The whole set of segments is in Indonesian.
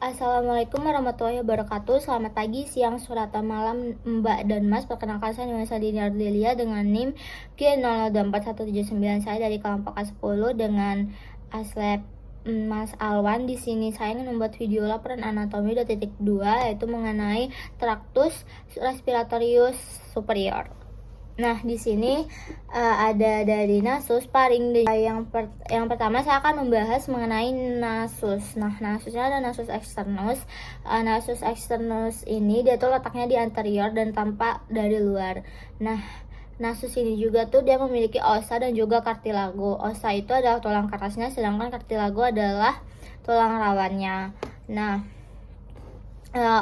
Assalamualaikum warahmatullahi wabarakatuh. Selamat pagi, siang, sore, atau malam Mbak dan Mas. Perkenalkan saya Nisa Dini Ardelia dengan NIM Q0024179. Saya dari kelompok A10 dengan aslep Mas Alwan. Di sini saya ingin membuat video laporan anatomi 2.2 yaitu mengenai traktus respiratorius superior. Nah, di sini ada dari nasus, paring. Yang pertama saya akan membahas mengenai nasus. Nah, nasusnya ada nasus externus. Nasus externus ini dia tuh letaknya di anterior dan tampak dari luar. Nah, nasus ini juga tuh dia memiliki osa dan juga kartilago. Osa itu adalah tulang kerasnya, sedangkan kartilago adalah tulang rawannya. Nah,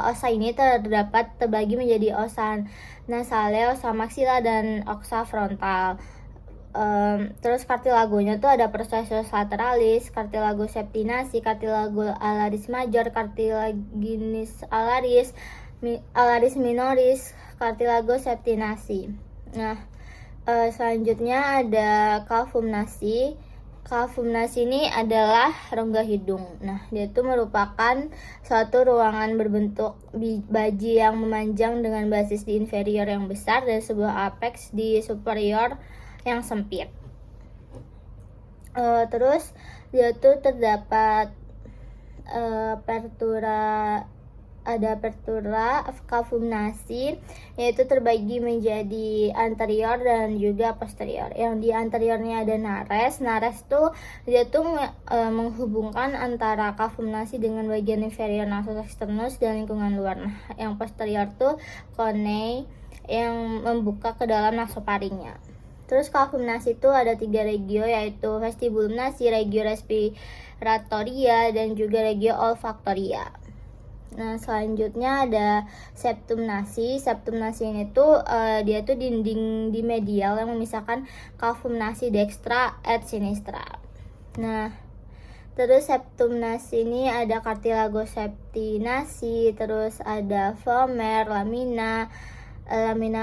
osa ini terdapat terbagi menjadi osa nasale, osa maksila, dan osa frontal. Terus kartilagonya tuh ada processus lateralis, cartilago septinasi, cartilago alaris major, cartilaginis alaris minoris, cartilago septinasi. Nah, selanjutnya ada calvum nasi. Calvum nasi ini adalah rongga hidung. Nah, dia itu merupakan suatu ruangan berbentuk baji yang memanjang dengan basis di inferior yang besar dan sebuah apex di superior yang sempit. Terus dia tuh terdapat apertura calvum nasi, yaitu terbagi menjadi anterior dan juga posterior. Yang di anteriornya ada nares. Nares tuh dia tuh menghubungkan antara calvum nasi dengan bagian inferior nasus externus dan lingkungan luar. Nah, yang posterior tuh conei yang membuka ke dalam nasofaringnya. Terus calvum nasi itu ada 3 regio, yaitu vestibulum nasi, regio respiratoria, dan juga regio olfaktoria. Nah, selanjutnya ada septum nasi. Septum nasi ini tuh dia tuh dinding di medial yang memisahkan calvum nasi dextra et sinistra. Nah, terus septum nasi ini ada cartilago septinasi, terus ada vomer, lamina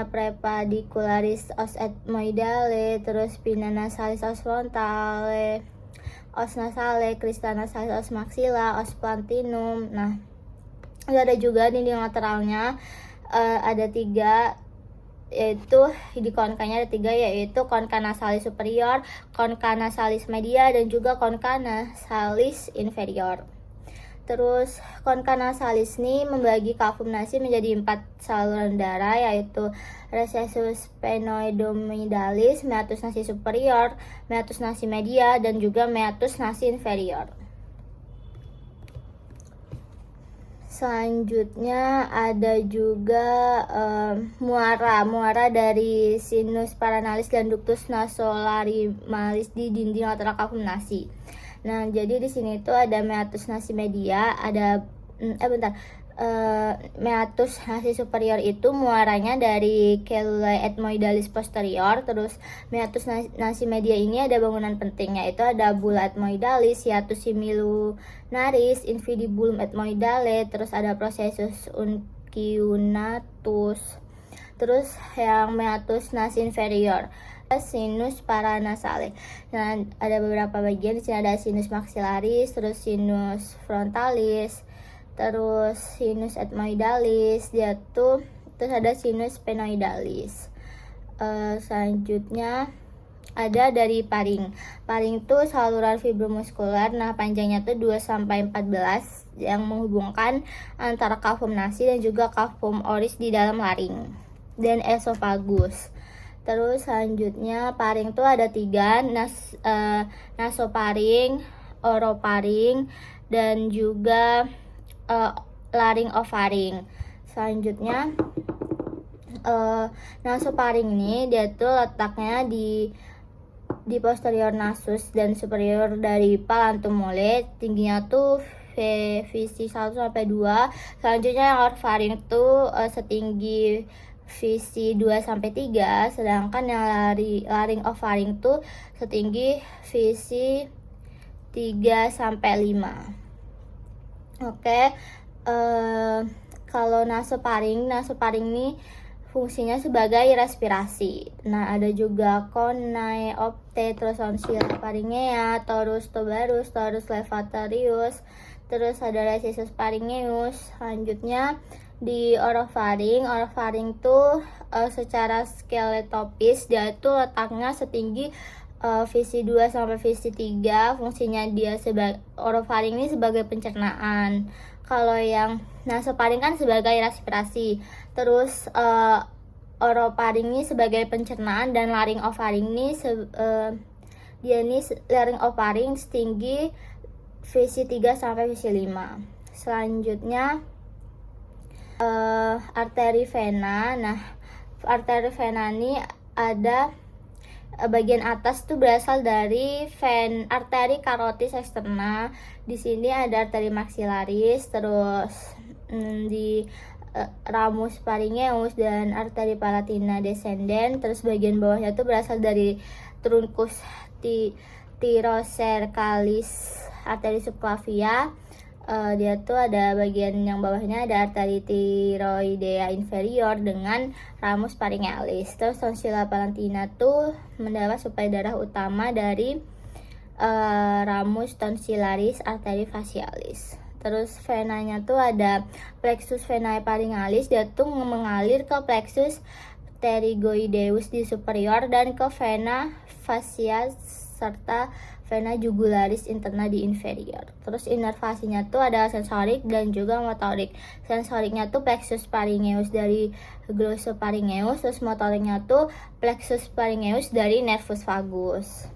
prepandicularis os ethmoidale, terus pinna nasalis os frontale, os nasale, crista nasalis os maxilla, os plantinum. Nah, ada juga dinding lateralnya ada 3, yaitu di konkanya ada 3, yaitu concha nasalis superior, concha nasalis media, dan juga concha nasalis inferior. Terus concha nasalis ini membagi calvum nasi menjadi 4 saluran darah, yaitu recessus sphenoidomidalis, meatus nasi superior, meatus nasi media, dan juga meatus nasi inferior. Selanjutnya ada juga muara dari sinus paranalis dan ductus nasolarimalis di dinding lateral calvum nasi. Nah, jadi di sini itu ada meatus nasi media, ada meatus nasi superior itu muaranya dari cellulae ethmoidalis posterior. Terus meatus nasi media ini ada bangunan penting, yaitu ada bulla ethmoidalis, hiatus similunaris, infundibulum ethmoidale, terus ada processus uncionatus. Terus yang meatus nasi inferior sinus paranasale. Nah, ada beberapa bagian. Di sini ada sinus maxillaris, terus sinus frontalis, terus sinus ethmoidalis, terus ada sinus sphenoidalis. Selanjutnya ada dari paring. Paring itu saluran fibromuskular. Nah, panjangnya tuh 2-14 yang menghubungkan antara calvum nasi dan juga calvum oris di dalam laring dan esofagus. Terus selanjutnya paring tuh ada 3, nasoparing, oroparing, dan juga laringofaring. Selanjutnya nasoparing ini dia tuh letaknya di posterior nasus dan superior dari palantum mole, tingginya tuh visi 1-2. Selanjutnya yang orofaring tuh setinggi visi 2-3, sedangkan yang laringofaring tuh setinggi visi 3-5. Oke, kalau nasoparing ini fungsinya sebagai respirasi. Nah, ada juga conae opte, terus tonsil faringea, torus tuberus, torus levatorius, terus ada lesisus pharyngeus. Selanjutnya di orofaring tuh secara skeletopis dia itu letaknya setinggi visi 2 sampai visi 3. Fungsinya dia sebagai orofaring ini sebagai pencernaan. Kalau yang nasofaring kan sebagai respirasi. Terus orofaring ini sebagai pencernaan, dan laringofaring ini dia ini laringofaring setinggi visi 3 sampai visi 5. Selanjutnya arteri vena. Nah, arteri vena ini ada bagian atas tuh berasal dari arteri carotis externa. Di sini ada arteri maxillaris, terus di ramus pharyngeus dan arteri palatina descendens. Terus bagian bawahnya tuh berasal dari truncus thyrocercalis, arteri subclavia. Dia tuh ada bagian yang bawahnya ada arteri thyroidea inferior dengan ramus pharyngealis. Terus tonsilla palatina tuh mendapat suplai darah utama dari ramus tonsillaris arteri facialis. Terus venanya tuh ada plexus venae pharyngealis, dia tuh mengalir ke plexus pterygoideus di superior dan ke vena facea serta vena jugularis interna di inferior. Terus inervasinya tuh ada sensorik dan juga motorik. Sensoriknya tuh plexus pharyngeus dari glossopharyngeus, terus motoriknya tuh plexus pharyngeus dari nervus vagus.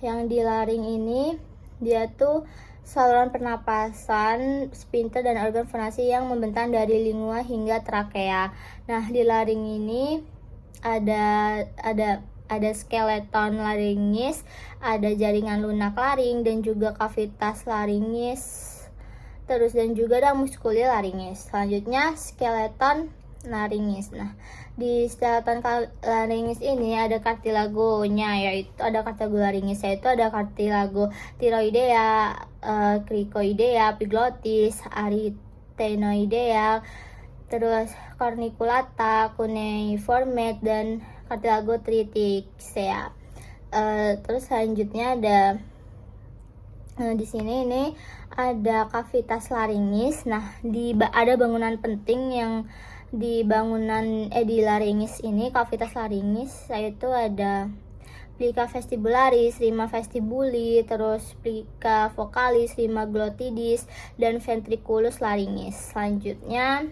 Yang di laring ini dia tuh saluran pernapasan, sphincter dan organ fonasi yang membentang dari lingua hingga trakea. Nah, di laring ini ada skeleton laringis, ada jaringan lunak laring dan juga kavitas laringis. Terus dan juga ada muskulir laringis. Selanjutnya skeleton laringis. Nah, di skeleton laringis ini ada kartilagonya, yaitu ada kartilago laringis, yaitu ada kartilago thyroidea, cricoidea, epiglottis, arytenoidea, terus corniculata, cuneiforme dan kartilago triticea. Terus selanjutnya ada di sini ini ada kavitas laringis. Nah, ada bangunan penting yang di di laringis ini, kavitas laringis, yaitu ada plica vestibularis, rima vestibuli, terus plica vocalis, rima glottidis, dan ventriculus laringis. Selanjutnya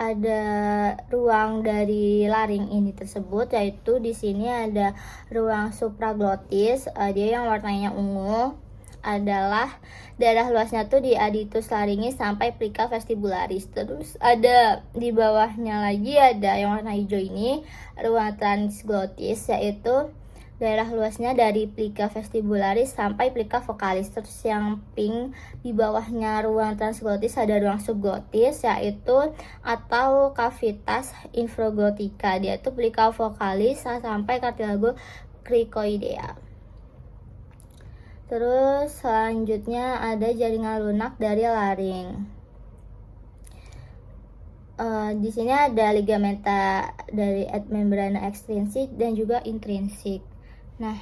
ada ruang dari laring ini tersebut, yaitu di sini ada ruang supraglottis. Dia yang warnanya ungu adalah daerah luasnya tuh di aditus laringis sampai plica vestibularis. Terus ada di bawahnya lagi ada yang warna hijau ini ruang transglottis, yaitu daerah luasnya dari plica vestibularis sampai plica vocalis. Terus yang pink di bawahnya ruang transglottis ada ruang subglottis, yaitu atau cavitas infraglotica. Dia tuh plica vocalis sampai cartilago cricoidea. Terus selanjutnya ada jaringan lunak dari laring. Di sini ada ligamenta dari membrana ekstrinsik dan juga intrinsik. Nah,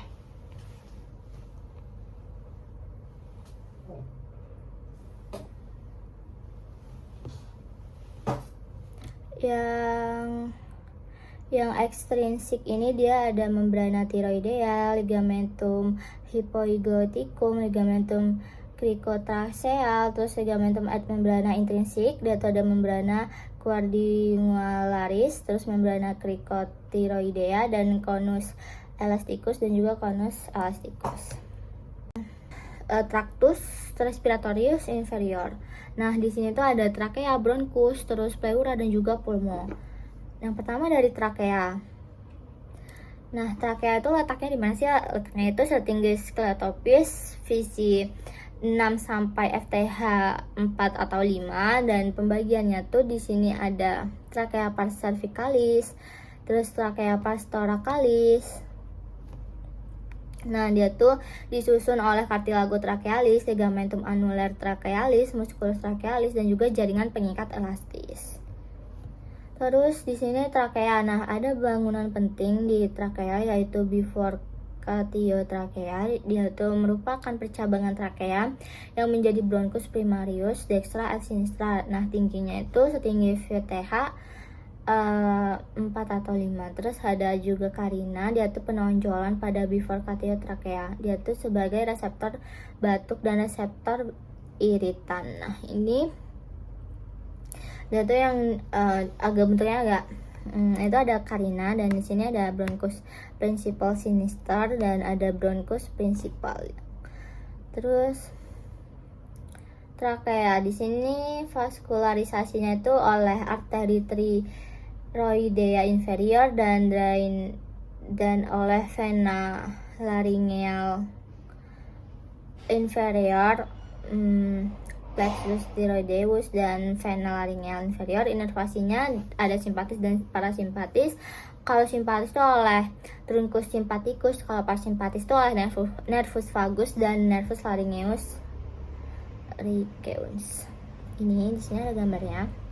yang ekstrinsik ini dia ada membrana tiroidea, ligamentum hypoigloticum, ligamentum cricotracheal, terus ligamentum ad membrana intrinsik, dia tuh ada membrana quadrangularis, terus membrana cricotiroidea dan conus elasticus dan juga conus elasticus. Tractus respiratorius inferior. Nah, di sini tuh ada trakea, bronkus, terus pleura dan juga pulmo. Yang pertama dari trakea. Nah, trakea itu letaknya di mana sih? Letaknya itu setinggi skletopis visi 6 sampai FTH 4 atau 5, dan pembagiannya tuh di sini ada trakea pars cervicalis, terus trakea pars thoracalis. Nah, dia tuh disusun oleh cartilago trachealis, ligamentum annular trachealis, musculus trachealis, dan juga jaringan pengikat elastis. Terus di sini trakea. Nah, ada bangunan penting di trakea yaitu biforkatiotrachea. Dia itu merupakan percabangan trakea yang menjadi bronchus primarius, dextra et sinistra. Nah, tingginya itu setinggi VTH 4 atau 5. Terus ada juga karina, dia tuh penonjolan pada biforkatiotrachea. Dia tuh sebagai reseptor batuk dan reseptor iritan. Nah, ini dia tuh yang agak bentuknya agak itu ada karina, dan di sini ada bronchus principal sinister dan ada bronchus principal. Terus trakea di sini vaskularisasinya itu oleh arteri thyroidea inferior dan oleh vena laryngeal inferior, plexus thyroideus dan vena laryngeal inferior. Inervasinya ada simpatis dan parasimpatis. Kalau simpatis itu oleh truncus sympathicus, kalau parasimpatis itu oleh nervus vagus dan nervus laryngeus riceus. Ini di sini ada gambarnya.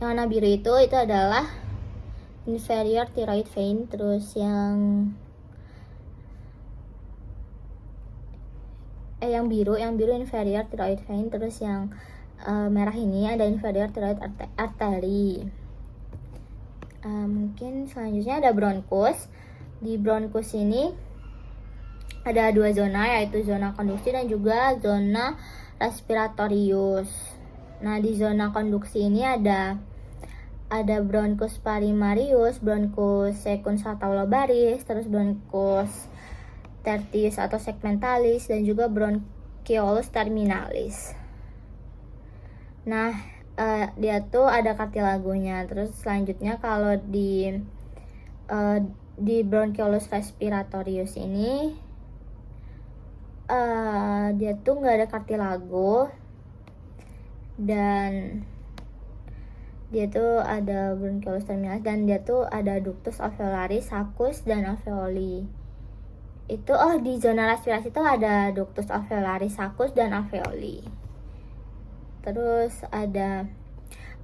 Yang warna biru itu adalah inferior thyroid vein. Terus yang biru inferior thyroid vein. Terus yang merah ini ada inferior thyroid artery. Mungkin selanjutnya ada bronchus. Di bronchus ini ada dua zona, yaitu zona konduksi dan juga zona respiratorius. Nah, di zona konduksi ini ada bronchus primarius, bronchus secundus atau lobaris, terus bronchus tertius atau segmentalis, dan juga bronchiolus terminalis. Nah, dia tuh ada kartilagonya. Terus selanjutnya kalau di bronchiolus respiratorius ini dia tuh nggak ada kartilago, dan dia tuh ada bronchiolus terminalis, dan dia tuh ada ductus alveolaris, sulcus, dan alveoli. Itu di zona respirasi tuh ada ductus alveolaris, sulcus, dan alveoli. Terus ada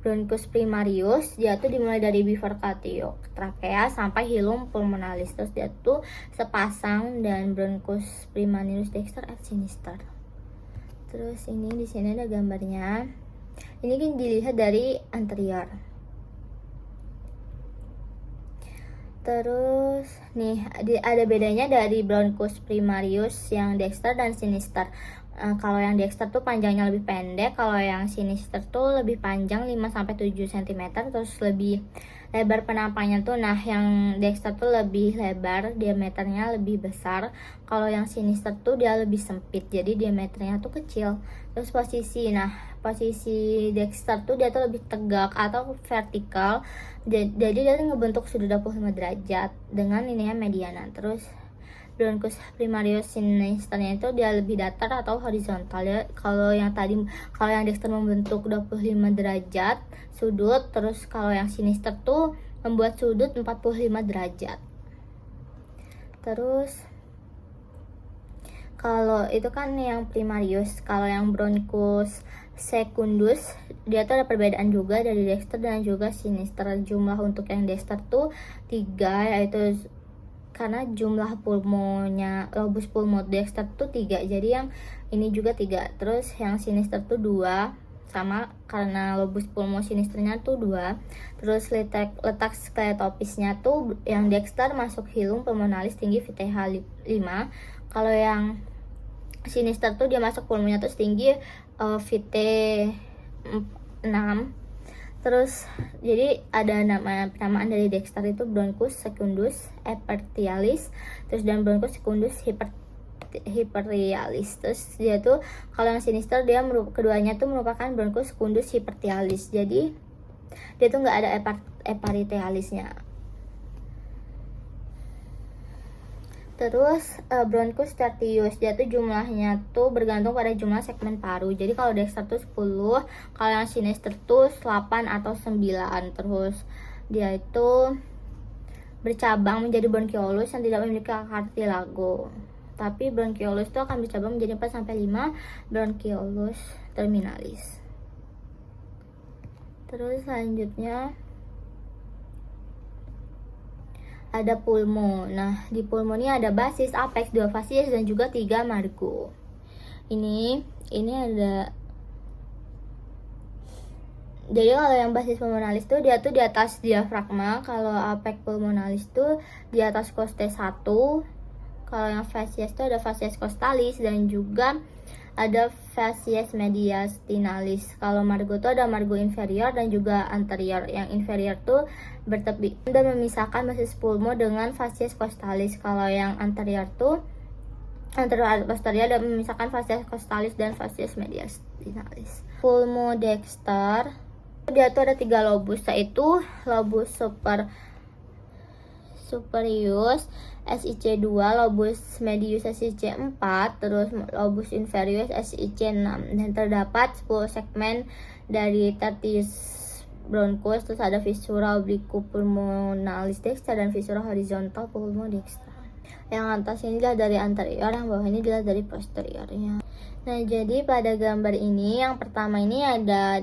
bronchus primarius, dia tuh dimulai dari biforkatiotrachea sampai hilum pulmonalis. Terus dia tuh sepasang, dan bronchus primarius dexter et sinister. Terus ini di sini ada gambarnya. Ini kan dilihat dari anterior. Terus nih ada bedanya dari bronchus primarius yang dexter dan sinister. Kalau yang dexter tuh panjangnya lebih pendek, kalau yang sinister tuh lebih panjang 5-7 cm, terus lebih lebar penampangnya tuh. Nah, yang dexter tuh lebih lebar, diameternya lebih besar. Kalau yang sinister tuh dia lebih sempit, jadi diameternya tuh kecil. Terus posisi dexter tuh dia tuh lebih tegak atau vertikal, jadi dia tuh ngebentuk sudut 25 derajat dengan ininya mediana. Terus bronchus primarius sinisternya itu dia lebih datar atau horizontal ya. Kalau yang dexter membentuk 25 derajat sudut, terus kalau yang sinister tuh membuat sudut 45 derajat. Terus kalau itu kan yang primarius. Kalau yang bronchus secundus dia tuh ada perbedaan juga dari dexter dan juga sinister. Jumlah untuk yang dexter tuh 3, yaitu karena jumlah pulmonya, lobus pulmo dexter tuh 3, jadi yang ini juga 3. Terus yang sinister tuh 2, sama karena lobus pulmo sinisternya tuh 2. Terus letak skletopisnya tuh yang dexter masuk hilum pulmonalis tinggi VTH 5. Kalau yang sinister tuh dia masuk pulmonya tuh tinggi VT 6. Terus jadi ada penamaan dari dexter itu bronchus secundus epertialis, terus dan bronchus secundus hypertialis. Terus dia tuh kalau yang sinister dia keduanya tuh merupakan bronchus secundus hypertialis. Jadi dia tuh nggak ada eparitialisnya. Terus bronchus tertius, dia tuh jumlahnya tuh bergantung pada jumlah segmen paru. Jadi kalau dexter tuh 10, kalau yang sinister tuh 8 atau 9. Terus dia itu bercabang menjadi bronchiolus yang tidak memiliki kartilago. Tapi bronchiolus itu akan bercabang menjadi 4-5 bronchiolus terminalis. Terus selanjutnya ada pulmo. Nah, di pulmo ini ada basis, apex, 2 fasies dan juga 3 margo. Ini ada. Jadi kalau yang basis pulmonalis tuh dia tuh di atas diafragma, kalau apex pulmonalis tuh di atas coste 1. Kalau yang fasies tuh ada fasies costalis dan juga ada fasies mediastinalis. Kalau margo tuh ada margo inferior dan juga anterior. Yang inferior tuh bertepi dan memisahkan basis pulmo dengan fasies costalis. Kalau yang anterior tuh anterior posterior dan memisahkan fasies costalis dan fasies mediastinalis. Pulmo dexter dia tuh ada 3 lobus, yaitu lobus superius SIC2, lobus medius SIC4, terus lobus inferius SIC6, dan terdapat 10 segmen dari tertius bronchus, terus ada viscera oblique pulmonalis dexter dan viscera horizontal pulmo dexter. Yang atas ini adalah dari anterior, yang bawah ini adalah dari posteriornya. Nah, jadi pada gambar ini yang pertama ini ada,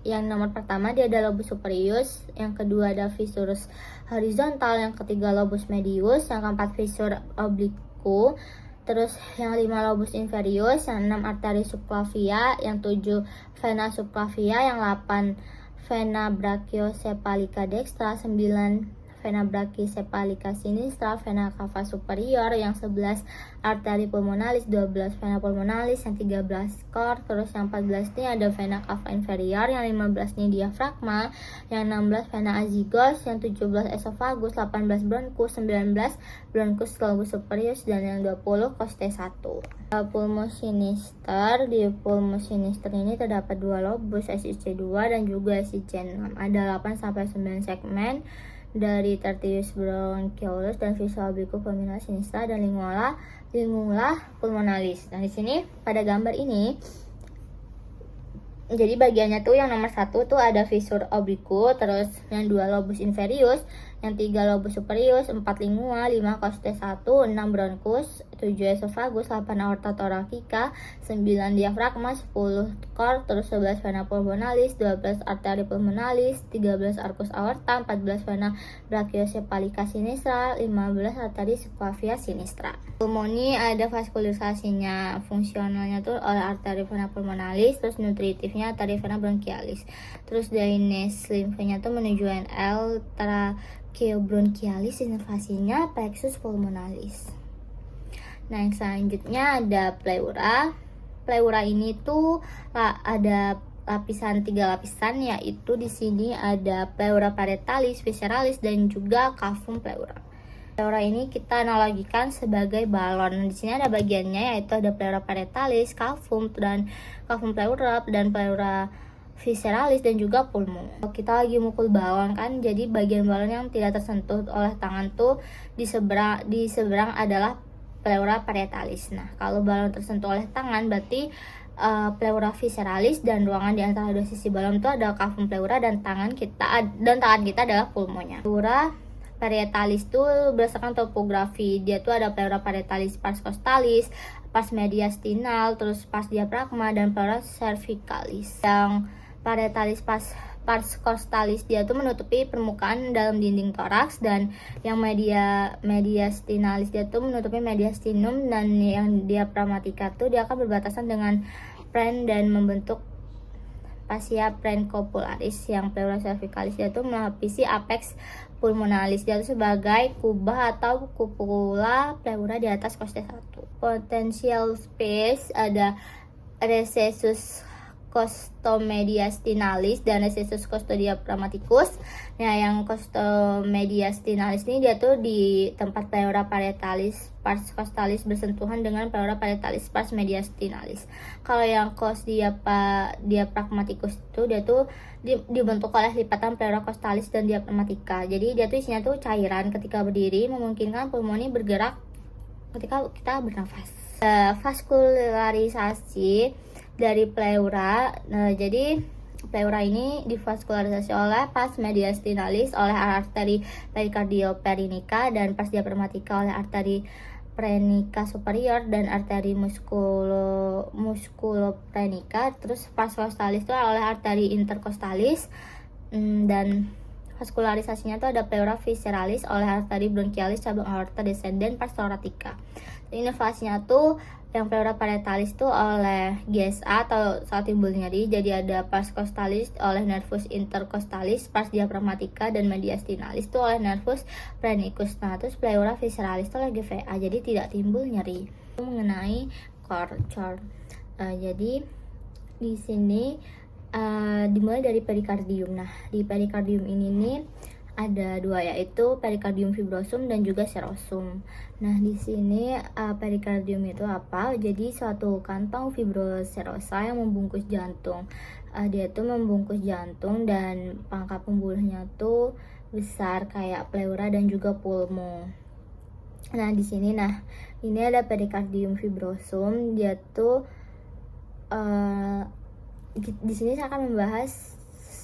yang nomor pertama dia ada lobus superius, yang kedua ada viscera horizontal, yang ketiga lobus medius, yang keempat viscera oblique, terus yang 5 lobus inferius, yang 6 arteri subclavia, yang 7 vena subclavia, yang 8 vena brachiocephalica dextra, 9 vena brachycephalica sinistra, vena cava superior, yang 11 arteri pulmonalis, 12 vena pulmonalis, yang 13 cor, terus yang 14 ini ada vena cava inferior, yang 15 ini diafragma, yang 16 vena azygos, yang 17 esophagus, 18 bronchus, 19 bronchus lobus superius, dan yang 20 coste 1. Pulmo sinister, di pulmo sinister ini terdapat 2 lobus SIC2 dan juga SIC6. Ada 8 sampai 9 segmen dari tertius bronchiolus dan viscera oblique pulmonalis sinistra dan lingula pulmonalis. Nah, di sini pada gambar ini jadi bagiannya tuh yang nomor 1 tuh ada viscera oblique, terus yang 2 lobus inferius, yang 3 lobus superius, 4 lingua, 5 coste 1, 6 bronchus, 7 esophagus, 8 aorta thoracica, 9 diafragma, 10 cor, terus 11 vena pulmonalis, 12 arteri pulmonalis, 13 arcus aorta, 14 vena brachiocephalica sinistra, 15 arteri subclavia sinistra. Pulmoni ada vaskularisasinya, fungsionalnya tuh oleh arteri vena pulmonalis, terus nutritifnya arteri vena bronchialis. Terus drainase limfanya tuh menuju NL, tracheobronchialis, inervasinya plexus pulmonalis. Nah, yang selanjutnya ada pleura. Pleura ini tuh ada lapisan 3 lapisan, yaitu di sini ada pleura parietalis, visceralis, dan juga cavum pleura. Pleura ini kita analogikan sebagai balon. Di sini ada bagiannya, yaitu ada pleura parietalis, cavum pleura, dan pleura visceralis, dan juga pulmo. Kita lagi mukul balon kan, jadi bagian balon yang tidak tersentuh oleh tangan tuh di seberang adalah pleura parietalis. Nah, kalau balon tersentuh oleh tangan berarti pleura visceralis, dan ruangan di antara dua sisi balon itu ada cavum pleura, dan tangan kita adalah pulmonya. Pleura parietalis itu berdasarkan topografi, dia tuh ada pleura parietalis pars costalis, pars mediastinal, terus pars diafragma, dan pleura cervicalis. Yang parietalis pars costalis dia tuh menutupi permukaan dalam dinding toraks, dan yang mediastinalis dia tuh menutupi mediastinum, dan yang diafragmatika tuh dia akan berbatasan dengan pren dan membentuk fascia prencopularis. Yang pleura cervicalis dia tuh melapisi apex pulmonalis, dia tuh sebagai kubah atau cupula pleura di atas coste 1. Potential space ada recessus costomediastinalis dan recessus costodiaphragmaticus. Nah, yang costomediastinalis ini dia tuh di tempat pleura parietalis pars costalis bersentuhan dengan pleura parietalis pars mediastinalis. Kalau yang costodiaphragmaticus itu dia tuh dibentuk oleh lipatan pleura costalis dan diaphragmatica. Jadi dia tuh isinya tuh cairan. Ketika berdiri memungkinkan pulmoni bergerak ketika kita bernafas. Vaskularisasi dari pleura. Nah, jadi pleura ini divaskularisasi oleh pars mediastinalis oleh arteri pericardiopernica, dan pars diaphragmatica oleh arteri prenica superior dan arteri musculoprenica. Terus pars costalis itu oleh arteri intercostalis, Dan vaskularisasinya tuh ada pleura visceralis oleh arteri bronchialis cabang aorta descendens pars thoracica. Inervasinya tuh yang pleura parietalis tuh oleh GSA atau saat timbul nyeri, jadi ada pars costalis oleh nervus intercostalis, pars diaphragmatica, dan mediastinalis tuh oleh nervus phrenicus. Nah, terus pleura visceralis tuh oleh GVA, jadi tidak timbul nyeri. Mengenai cor. Jadi di sini dimulai dari perikardium. Nah, di perikardium ini nih ada dua, yaitu perikardium fibrosum dan juga serosum. Nah, di sini perikardium itu apa? Jadi suatu kantong fibroserosa yang membungkus jantung. Dia tuh membungkus jantung dan pangkal pembuluhnya tuh besar kayak pleura dan juga pulmo. Nah, di sini ini ada perikardium fibrosum. Dia tuh di sini saya akan membahas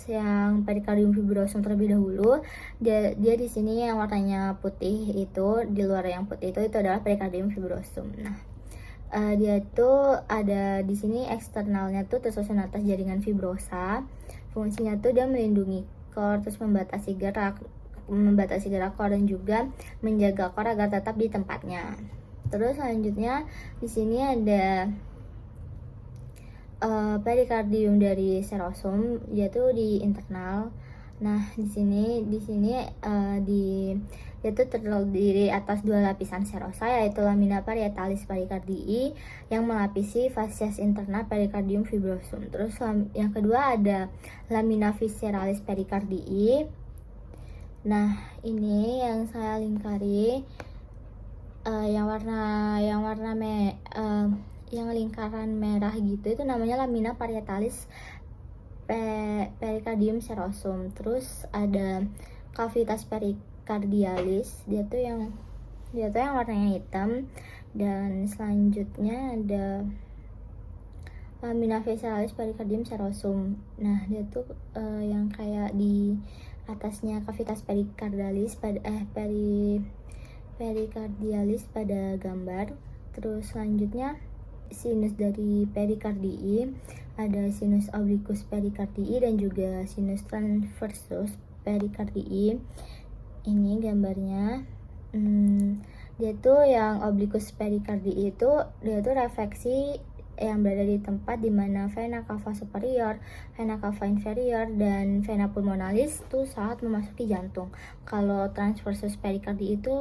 yang perikardium fibrosum terlebih dahulu. Dia di sini yang warnanya putih itu, di luar yang putih itu adalah perikardium fibrosum. Nah, dia tuh ada di sini eksternalnya tuh tersusun atas jaringan fibrosa. Fungsinya tuh dia melindungi kor, terus membatasi gerak kor, dan juga menjaga kor agar tetap di tempatnya. Terus selanjutnya di sini ada perikardium dari serosum, yaitu di internal. Nah, di sini dia tuh terdiri atas dua lapisan serosa, yaitu lamina parietalis perikardii yang melapisi fasies internal perikardium fibrosum. Terus yang kedua ada lamina visceralis perikardii. Nah, ini yang saya lingkari yang lingkaran merah gitu, itu namanya lamina parietalis perikardium serosum. Terus ada cavitas perikardialis, dia tuh yang warnanya hitam. Dan selanjutnya ada lamina visceralis perikardium serosum. Nah, dia tuh yang kayak di atasnya cavitas perikardialis perikardialis pada gambar. Terus selanjutnya sinus dari perikardii, ada sinus obliquus perikardii dan juga sinus transversus perikardii. Ini gambarnya. Dia tuh yang obliquus perikardii itu dia tuh refleksi yang berada di tempat dimana vena cava superior, vena cava inferior, dan vena pulmonalis tuh saat memasuki jantung. Kalau transversus perikardii itu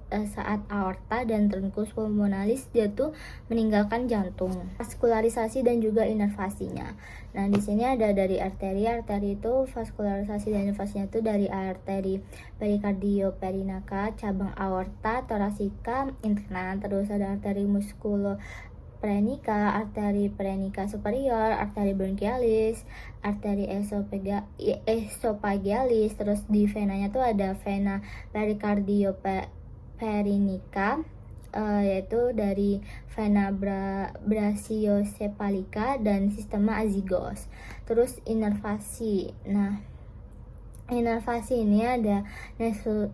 saat aorta, dan trunkus pulmonalis dia tuh meninggalkan jantung. Vaskularisasi dan juga inervasinya. Nah, di sini ada dari arteri itu vaskularisasi dan inervasinya itu dari arteri perikardioperinaka cabang aorta thoracika interna. Terus ada arteri muskuloprenika, arteri prenika superior, arteri bronchialis, arteri esophagealis. Terus di venanya tuh ada vena perikardiope perinika, yaitu dari vena brachiocephalica dan sistema azygos. Terus inervasi. Nah, inervasi ini ada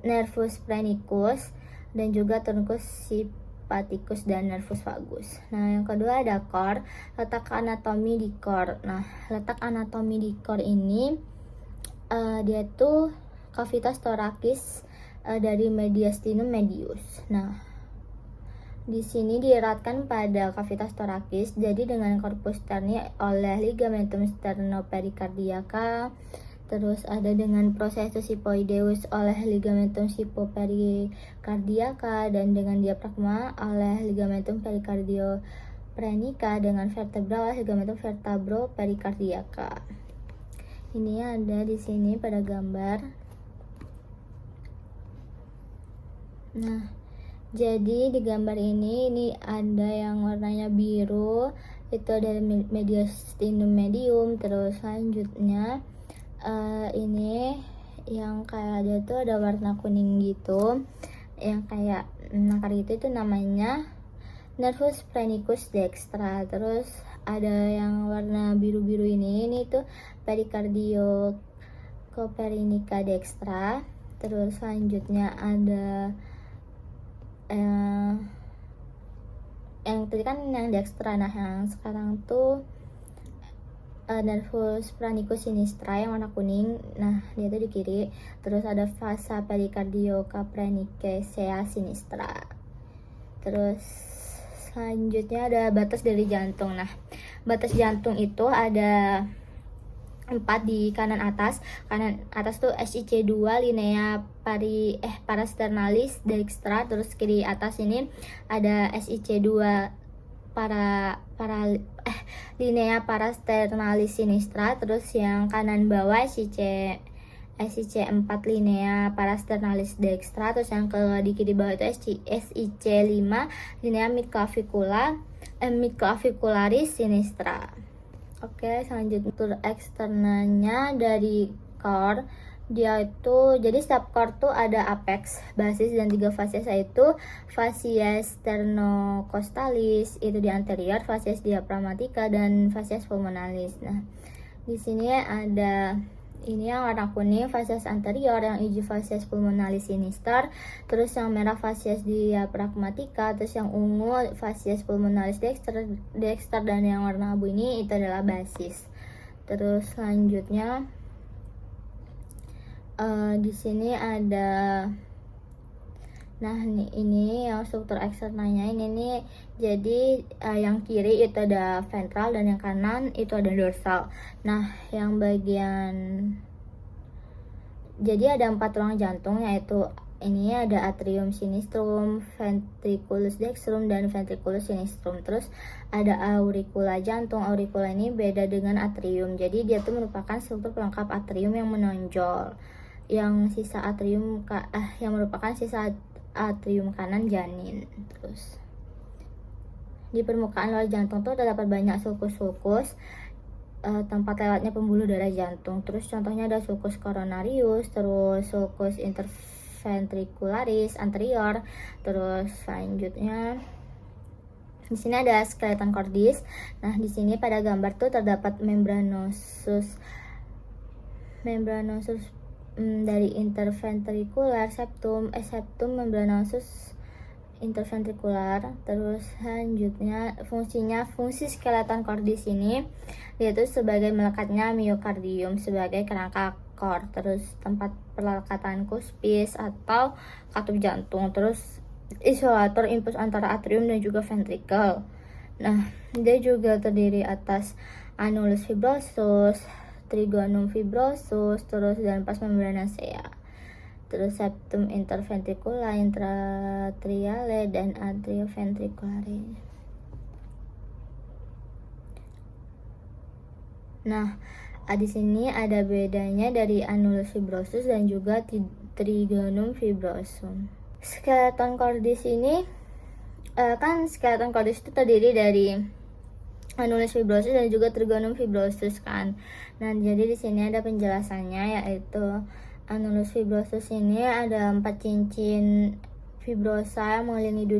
nervus phrenicus dan juga trunkus simpaticus dan nervus vagus. Nah, yang kedua ada cor, letak anatomi di cor. Nah, letak anatomi di cor ini dia tuh cavitas thoracis dari mediastinum medius. Nah, di sini dieratkan pada cavitas thoracis, jadi dengan corpus sterni oleh ligamentum sternopericardiaca. Terus ada dengan processus hypoideus oleh ligamentum hypopericardiaca, dan dengan diafragma oleh ligamentum perikardioprenica, dengan vertebra oleh ligamentum vertebropericardiaca. Ini ada di sini pada gambar. Nah, jadi di gambar ini ada yang warnanya biru, itu dari mediastinum medium. Terus selanjutnya ini yang kayak dia tuh ada warna kuning gitu, yang kayak nakar itu namanya nervus phrenicus dextra. Terus ada yang warna biru-biru ini tuh perikardiocopernica dextra. Terus selanjutnya ada yang tadi kan yang dextra. Nah, yang sekarang tuh nervus pranicus sinistra yang warna kuning. Nah, dia tuh di kiri. Terus ada vasa pericardiocapranicea sinistra. Terus selanjutnya ada batas dari jantung. Nah, batas jantung itu ada 4 di kanan atas tuh SIC2 linea parasternalis dextra. Terus kiri atas ini ada SIC2 linea parasternalis sinistra. Terus yang kanan bawah SIC4 linea parasternalis dextra. Terus yang di kiri bawah itu SIC5 linea midclavicularis sinistra. Oke, selanjutnya struktur eksternanya dari core. Dia itu, jadi setiap core tuh ada apex, basis, dan 3 fasies, yaitu fasies sternocostalis itu di anterior, fasies diaphragmatica, dan fasies pulmonalis. Nah, di sini ada ini yang warna kuning fasies anterior, yang hijau fasies pulmonalis sinister, terus yang merah fasies diaphragmatica, terus yang ungu fasies pulmonalis dexter, dan yang warna abu ini itu adalah basis. Terus selanjutnya di sini ada, nah ini yang struktur eksternalnya ini nih. Jadi yang kiri itu ada ventral dan yang kanan itu ada dorsal. Nah, yang bagian, jadi ada 4 ruang jantung, yaitu ini ada atrium sinistrum, ventriculus dextrum, dan ventriculus sinistrum. Terus ada auricula jantung. Auricula ini beda dengan atrium, jadi dia tuh merupakan struktur pelengkap atrium yang menonjol. Yang sisa atrium yang merupakan sisa atrium kanan janin. Terus di permukaan luar jantung tuh terdapat banyak sulcus-sulcus tempat lewatnya pembuluh darah jantung. Terus contohnya ada sulcus coronarius, terus sulcus interventricularis anterior. Terus selanjutnya di sini ada skeleton cordis. Nah, di sini pada gambar tuh terdapat membranosus dari interventricular septum membranosus interventrikular. Terus selanjutnya fungsi skeleton cordis ini yaitu sebagai melekatnya miokardium sebagai kerangka core, terus tempat pelekatan cuspis atau katup jantung, terus isolator impuls antara atrium dan juga ventricle. Nah, dia juga terdiri atas annulus fibrosus, trigonum fibrosus, terus dan pars membranacea. Terus septum interventricular, intratriale, dan atrioventriculare. Nah, di sini ada bedanya dari annulus fibrosus dan juga trigonum fibrosum. Skeleton cordis ini kan skeleton cordis itu terdiri dari annulus fibrosus dan juga trigonum fibrosus kan. Nah, jadi di sini ada penjelasannya, yaitu annulus fibrosus ini ada 4 cincin fibrosa yang mengelilingi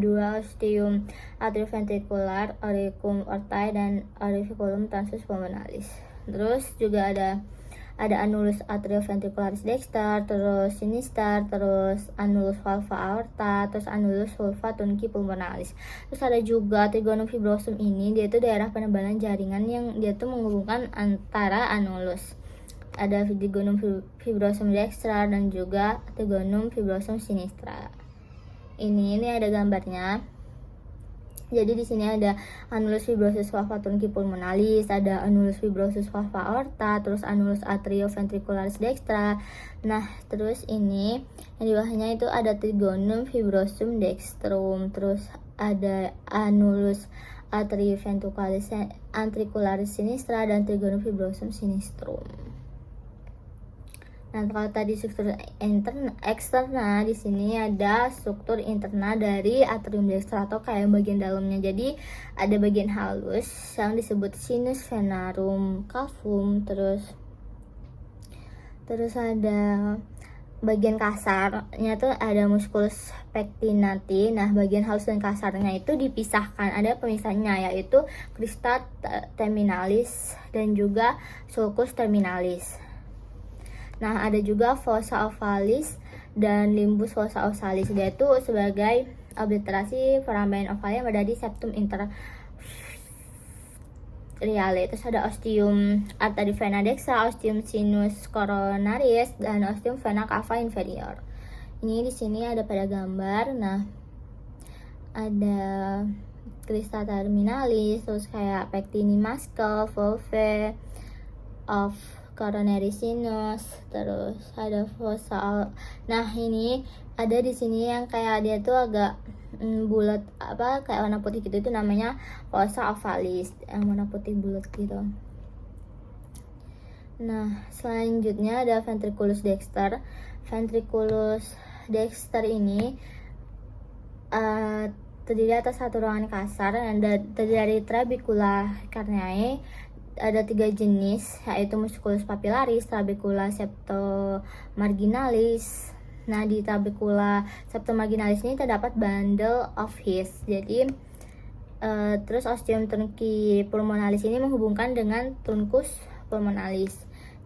dua ostium atrioventricular, auricum aortae, dan auriculum transversus pulmonalis. Terus juga ada annulus atrioventricularis dexter, terus sinister, terus annulus valva aorta, terus annulus vulva tunci pulmonalis. Terus ada juga trigonum fibrosum ini, dia itu daerah penebalan jaringan yang dia tuh menghubungkan antara annulus. Ada trigonum fibrosum dextra dan juga trigonum fibrosum sinistra. Ini ada gambarnya. Jadi di sini ada annulus fibrosus valva tunci pulmonalis, ada annulus fibrosus valva aorta, terus annulus atrioventricularis dextra. Nah, terus ini yang di bawahnya itu ada trigonum fibrosum dextrum, terus ada annulus atrioventricularis sinistra dan trigonum fibrosum sinistrum. Nah, kalau tadi struktur eksternal, di sini ada struktur internal dari atrium dextra atau kayak bagian dalamnya. Jadi ada bagian halus yang disebut sinus venarum cavum, terus ada bagian kasarnya tuh ada musculus pectinati. Nah, bagian halus dan kasarnya itu dipisahkan, ada pemisahnya, yaitu crista terminalis dan juga sulcus terminalis. Nah, ada juga fossa ovalis dan limbus fossa osalis. Dia itu sebagai obliterasi foramen ovalis yang berada di septum reale. Terus ada ostium artery vena dextra, ostium sinus coronaris, dan ostium vena cava inferior. Ini di sini ada pada gambar. Nah, ada crista terminalis, terus kayak pectini muscle, volvae of coronary sinus, terus ada fossa. Nah, ini ada di sini yang kayak dia tuh agak bulat, apa kayak warna putih gitu, itu namanya fossa ovalis, yang warna putih bulat gitu. Nah, selanjutnya ada ventriculus dexter. Ventriculus dexter ini terdiri atas satu ruangan kasar dan terdiri dari trabecula carneae. Ada 3 jenis, yaitu musculus papillaris, trabecula septomarginalis. Nah, di trabecula septomarginalis ini terdapat bundle of His. Jadi terus ostium trunci pulmonalis ini menghubungkan dengan truncus pulmonalis.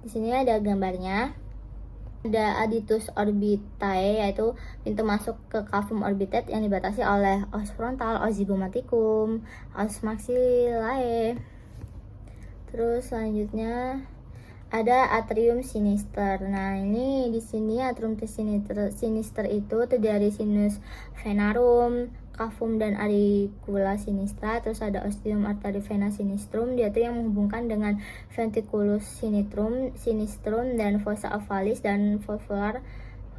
Di sini ada gambarnya. Ada adductus orbitae, yaitu pintu masuk ke cavum orbitae yang dibatasi oleh os frontal, os zygomaticum, os maxillae. Terus selanjutnya ada atrium sinister. Nah, ini di sini atrium sinister itu terdiri dari sinus venarum, cavum, dan auricula sinistra. Terus ada ostium artery vena sinistrum, dia tuh yang menghubungkan dengan ventriculus sinistrum dan fossa ovalis dan valvular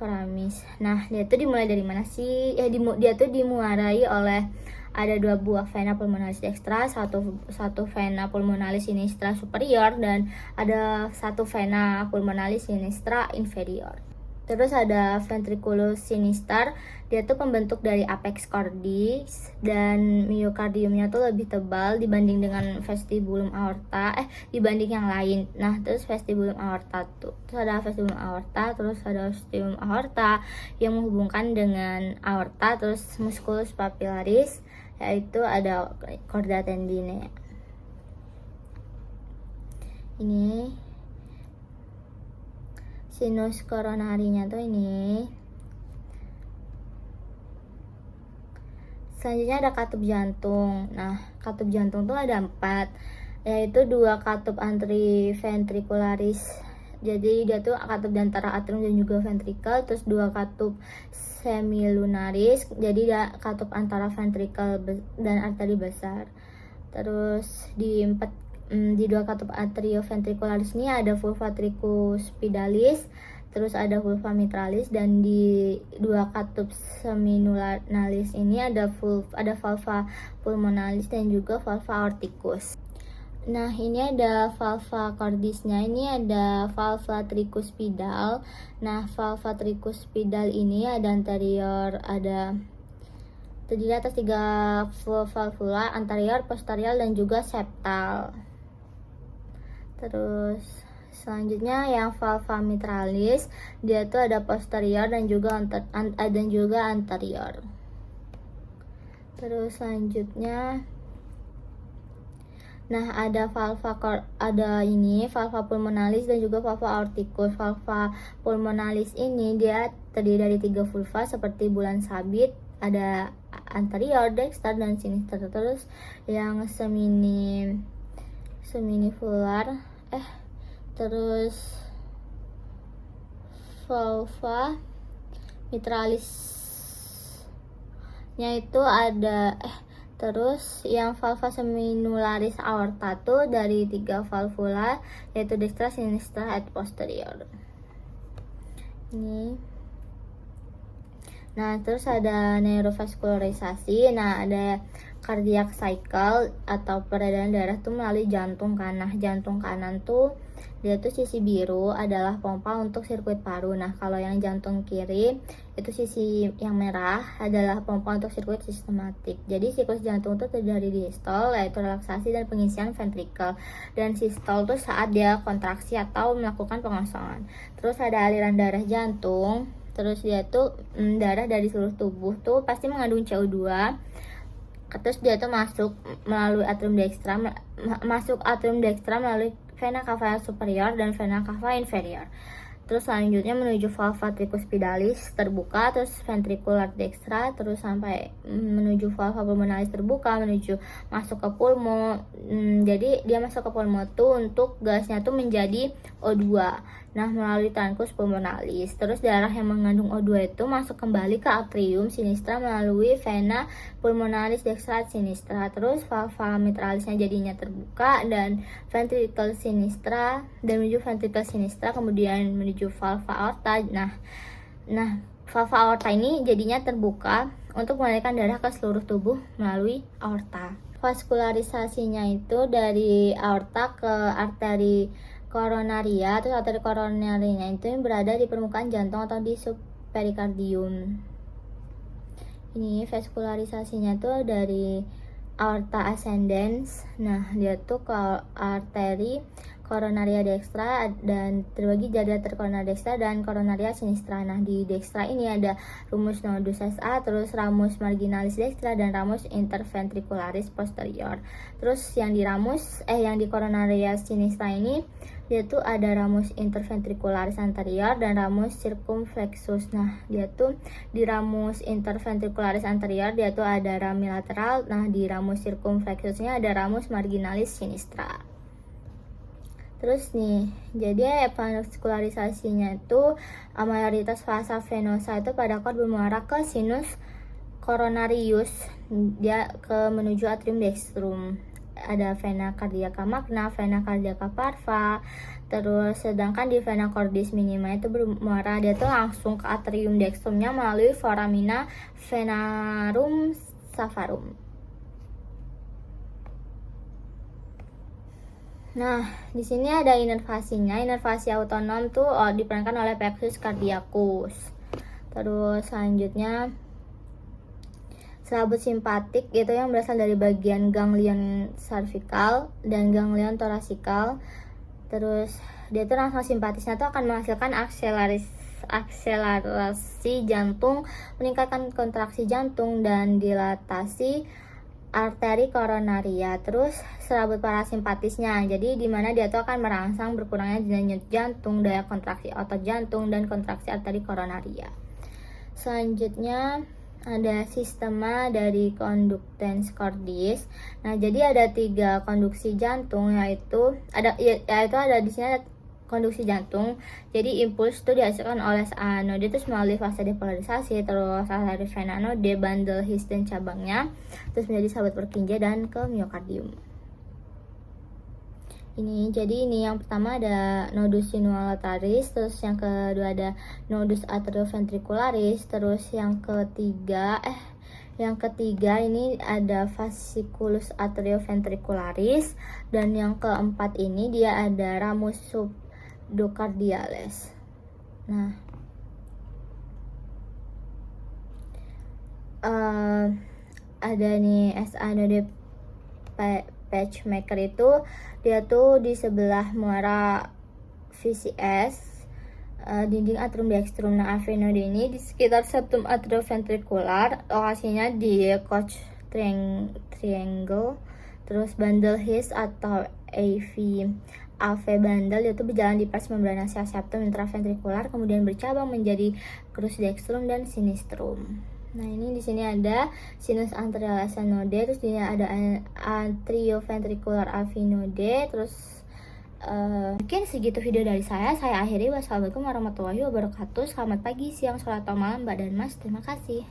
foramis. Nah, dia tuh dimulai dari mana sih? Dia tuh dimuarai oleh ada 2 buah vena pulmonalis dextra, satu vena pulmonalis sinistra superior, dan ada 1 vena pulmonalis sinistra inferior. Terus ada ventriculus sinister, dia tuh pembentuk dari apex cordis dan myocardiumnya tuh lebih tebal dibanding dengan vestibulum aorta, dibanding yang lain. Nah, terus vestibulum aorta tuh, terus ada vestibulum aorta, terus ada ostium aorta yang menghubungkan dengan aorta, terus musculus papillaris, yaitu ada chorda tendinea. Ini sinus koronarinya tuh ini. Selanjutnya ada katup jantung. Nah, katup jantung tuh ada 4, yaitu 2 katup anteriventricularis. Jadi dia tuh katup di antara atrium dan juga ventricle. Terus 2 katup semilunaris, jadi dia katup antara ventricle dan arteri besar. Terus di 2 katup atrioventricularis ini ada vulva tricuspidalis, terus ada vulva mitralis, dan di 2 katup seminularis ini ada valva pulmonalis dan juga valva aorticus. Nah, ini ada valva cordisnya, ini ada valva tricuspidal. Nah, valva tricuspidal ini ada anterior, ada terdiri atas 3 valvula, anterior, posterior, dan juga septal. Terus selanjutnya yang valva mitralis, dia tuh ada posterior dan juga anterior. Terus selanjutnya, nah, ada valva pulmonalis dan juga valva aorticus. Valva pulmonalis ini dia terdiri dari 3 vulva seperti bulan sabit, ada anterior, dexter, dan sinister. Terus yang seminivular, terus valva mitralisnya itu ada terus yang valva seminularis aorta tuh dari 3 valvula, yaitu dextra, sinistra, et posterior. Ini. Nah, terus ada neurovascularisasi. Nah, ada cardiac cycle atau peredaran darah tuh melalui jantung kanan. Nah, jantung kanan tuh dia tuh sisi biru adalah pompa untuk sirkuit paru. Nah, kalau yang jantung kiri itu sisi yang merah adalah pompa untuk sirkuit sistematik. Jadi siklus jantung tuh terdiri dari diastol, yaitu relaksasi dan pengisian ventrikel, dan sistol tuh saat dia kontraksi atau melakukan pengosongan. Terus ada aliran darah jantung. Terus dia tuh darah dari seluruh tubuh tuh pasti mengandung CO2. Terus dia tuh masuk melalui atrium dextra, melalui vena cava superior dan vena cava inferior. terus selanjutnya menuju valva tricuspidalis terbuka, terus ventricular dextra, terus sampai menuju valva pulmonalis terbuka, menuju masuk ke pulmo. Jadi dia masuk ke pulmo tuh untuk gasnya tuh menjadi O2. Nah, melalui trunkus pulmonalis. Terus darah yang mengandung O2 itu masuk kembali ke atrium sinistra melalui vena pulmonalis dextra sinistra. Terus valva mitralisnya jadinya terbuka dan ventricle sinistra dan menuju ventricle sinistra, kemudian menuju valva aorta. Nah, valva aorta ini jadinya terbuka untuk mengalirkan darah ke seluruh tubuh melalui aorta. Vaskularisasinya itu dari aorta ke arteri koronaria, terus arteri koronarinya itu yang berada di permukaan jantung atau di subperikardium. Ini vaskularisasinya tuh dari aorta ascendens. Nah, dia tuh ke arteri koronaria dextra dan terbagi jadi arteri koronaria dextra dan koronaria sinistra. Nah, di dextra ini ada rumus nodus SA, terus ramus marginalis dextra dan ramus interventricularis posterior. Terus yang di koronaria sinistra ini dia tuh ada ramus interventricularis anterior dan ramus circumflexus. Nah, dia tuh di ramus interventricularis anterior dia tuh ada rami lateral. Nah, di ramus circumflexusnya ada ramus marginalis sinistra. Terus nih, jadi vaskularisasinya itu mayoritas vasa venosa itu pada chord bermuara ke sinus coronarius, dia ke menuju atrium dextrum. Ada vena cardiaca magna, vena cardiaca parva. Terus sedangkan di vena cordis minima itu bermuara dia tuh langsung ke atrium dextrumnya melalui foramina venarum savarum. Nah, di sini ada inervasinya. Inervasi autonom tuh diperankan oleh plexus cardiacus. Terus selanjutnya selaput simpatik itu yang berasal dari bagian ganglion cervical dan ganglion thoracical. Terus dia tuh langsung simpatisnya tuh akan menghasilkan akselerasi jantung, meningkatkan kontraksi jantung dan dilatasi arteri koronaria. Terus selaput parasimpatisnya, jadi dimana dia tuh akan merangsang berkurangnya denyut jantung, daya kontraksi otot jantung dan kontraksi arteri koronaria. Selanjutnya ada sistema dari conductance cordis. Nah, jadi ada 3 konduksi jantung, yaitu ada di sini ada konduksi jantung. Jadi impuls itu dihasilkan oleh anode terus melalui fase depolarisasi, terus arteri vena node, bundle His dan cabangnya, terus menjadi sahabat Purkinje dan ke miokardium. Jadi ini yang pertama ada nodus sinuolataris, terus yang kedua ada nodus atrioventricularis, terus yang ketiga ini ada fasciculus atrioventricularis, dan yang keempat ini dia ada ramus subdocardiales. Nah, ada nih SA node patchmaker itu dia tuh di sebelah muara VCS, dinding atrium dextrum. Nah, AV node ini di sekitar septum atrioventricular, lokasinya di Koch triangle. Terus bundle His atau AV bundle itu berjalan di pars membranacea septum intraventrikular, kemudian bercabang menjadi crus dextrum dan sinistrum. Nah, ini di sini ada sinus anterior node, terus di sini ada atrioventricular AV node. Terus mungkin segitu video dari saya akhiri. Wassalamualaikum warahmatullahi wabarakatuh. Selamat pagi, siang, sore, atau malam Mbak dan Mas. Terima kasih.